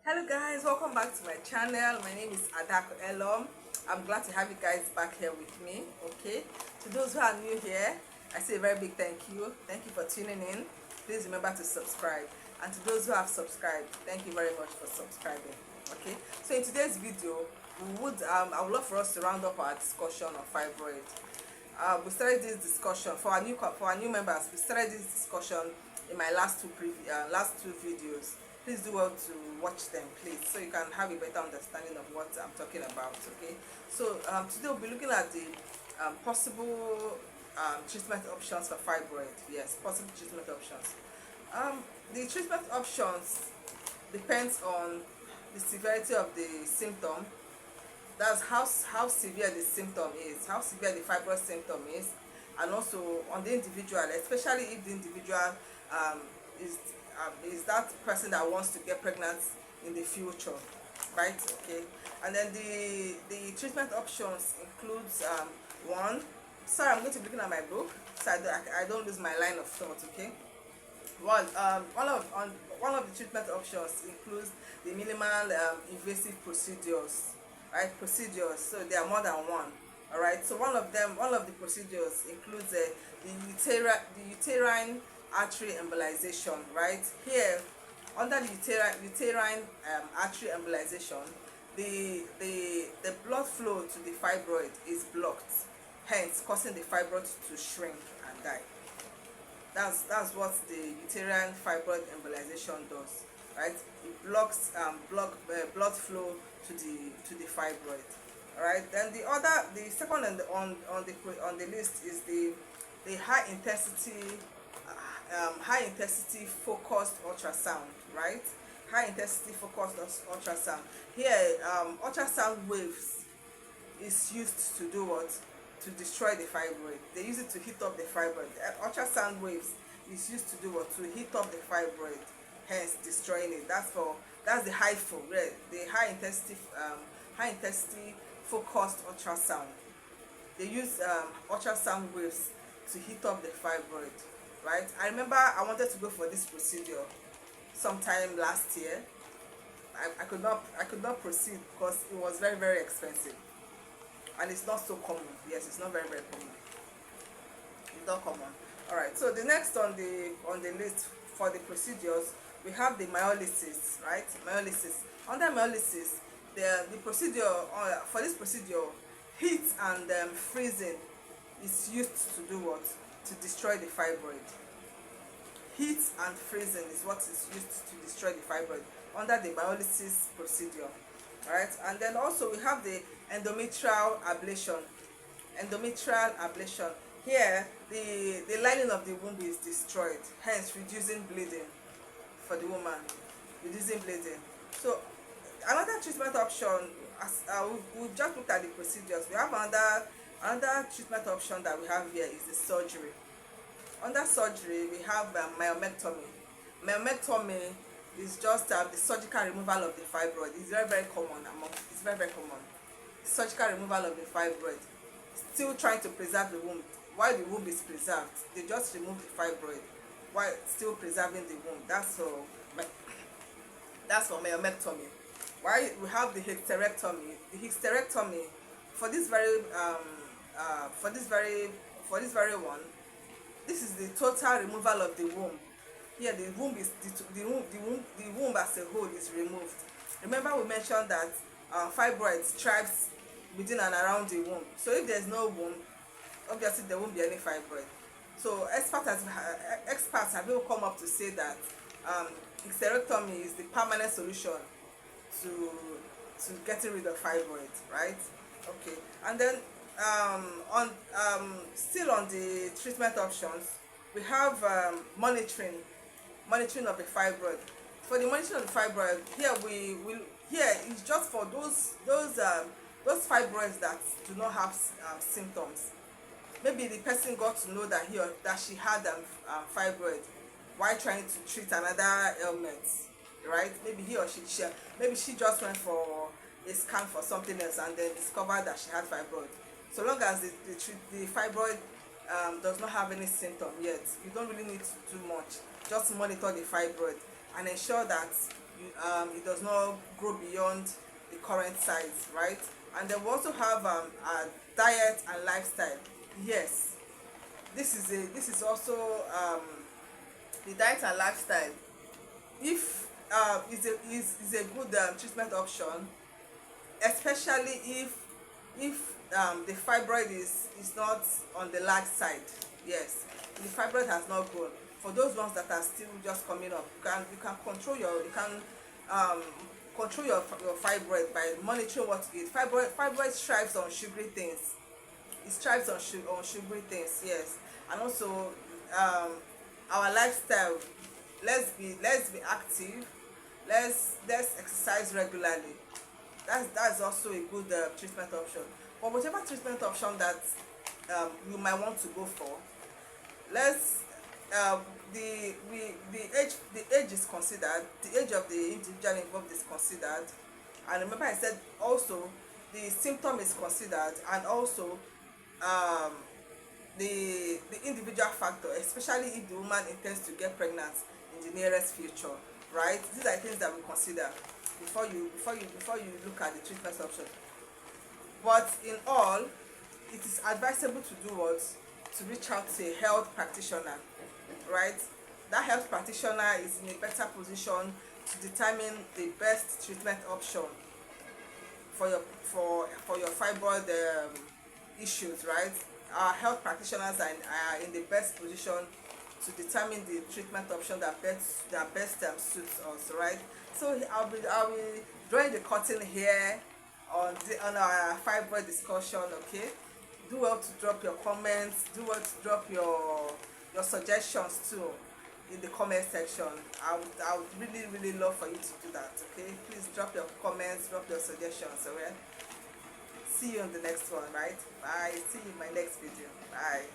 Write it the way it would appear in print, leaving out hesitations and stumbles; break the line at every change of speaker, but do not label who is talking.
Hello guys, welcome back to my channel. My name is Adako Elom. I'm glad to have you guys back here with me. Okay, to those who are new here, I say a very big thank you. Thank you for tuning in. Please remember to subscribe, and to those who have subscribed, thank you very much for subscribing. Okay, so in today's video I would love for us to round up our discussion on fibroid. We started this discussion for our new members. We started this discussion in my last two videos. Please do well to watch them, please, so you can have a better understanding of what I'm talking about. Okay, so today we'll be looking at the possible treatment options for fibroid. Yes, possible treatment options. The treatment options depends on the severity of the symptom. That's how severe the symptom is, how severe the fibroid symptom is, and also on the individual, especially if the individual um, is that person that wants to get pregnant in the future, right? Okay, and then the treatment options includes one. Sorry, I'm going to be looking at my book so I don't lose my line of thought. Okay, one of the treatment options includes the minimal invasive procedures, right? Procedures, so there are more than one. All right, so one of the procedures includes the uterine artery embolization. Right here, under the uterine artery embolization, the blood flow to the fibroid is blocked, hence causing the fibroid to shrink and die. That's what the uterine fibroid embolization does, right? It blocks blood flow to the fibroid. All right, then the second on the list is the high intensity focused ultrasound, right? High intensity focused ultrasound. Here, ultrasound waves is used to do what? To destroy the fibroid. They use it to heat up the fibroid. Ultrasound waves is used to do what? To heat up the fibroid, hence destroying it. That's the HIFO, right? The high intensity focused ultrasound. They use ultrasound waves to heat up the fibroid, right? I remember I wanted to go for this procedure sometime last year. I could not proceed because it was very, very expensive, and it's not so common. Yes, it's not very, very common. It's not common. All right, so the next on the list for the procedures, we have the myolysis, right? Myolysis. Under myolysis, the procedure for this procedure, heat and freezing is used to do what? To destroy the fibroid. Heat and freezing is what is used to destroy the fibroid under the myolysis procedure. All right, and then also we have the endometrial ablation. Endometrial ablation. Here, the lining of the womb is destroyed, hence reducing bleeding for the woman, reducing bleeding. So another treatment option, as we've just looked at the procedures, we have another treatment option that we have here is the surgery. Under surgery, we have myomectomy. Myomectomy is just the surgical removal of the fibroid. It's very, very common it's very, very common. Surgical removal of the fibroid, still trying to preserve the womb. While the womb is preserved, they just remove the fibroid while still preserving the womb. That's for myomectomy. While we have the hysterectomy. The hysterectomy, for this very one, this is the total removal of the womb. Here, the womb as a whole is removed. Remember, we mentioned that fibroids thrives within and around the womb. So if there's no womb, obviously there won't be any fibroid. So experts have even come up to say that hysterectomy is the permanent solution to getting rid of fibroid, right? Okay, and then still on the treatment options, we have monitoring of the fibroid. For the monitoring of the fibroid, here is just for those fibroids that do not have symptoms. Maybe the person got to know that she had fibroid while trying to treat another ailment, right? Maybe maybe she just went for a scan for something else and then discovered that she had fibroid. So long as the fibroid does not have any symptom yet, you don't really need to do much. Just monitor the fibroid and ensure that it does not grow beyond the current size, right? And then we also have a diet and lifestyle. Yes, this is also the diet and lifestyle. If is a good treatment option, especially if the fibroid is not on the large side. Yes, the fibroid has not grown. For those ones that are still just coming up, you can control um your fibroid by monitoring what you eat. Fibroid thrives on sugary things. It thrives on sugary things, yes. And also our lifestyle. Let's be active. Let's exercise regularly. That's also a good treatment option. But whatever treatment option that you might want to go for, let's the age is considered. The age of the individual involved is considered. And remember, I said also the symptom is considered, and also um the individual factor, especially if the woman intends to get pregnant in the nearest future, right? These are things that we consider before you look at the treatment option. But in all, it is advisable to do what? To reach out to a health practitioner, right? That health practitioner is in a better position to determine the best treatment option for your fibroid issues, right? Our health practitioners are in the best position to determine the treatment option that best suits us, right? So I'll be drawing the curtain here on our fibroid discussion. Okay, do well to drop your comments. Do well to drop your suggestions too in the comment section. I would really love for you to do that. Okay, please drop your comments, drop your suggestions. Alright, see you on the next one. Right, bye. See you in my next video. Bye.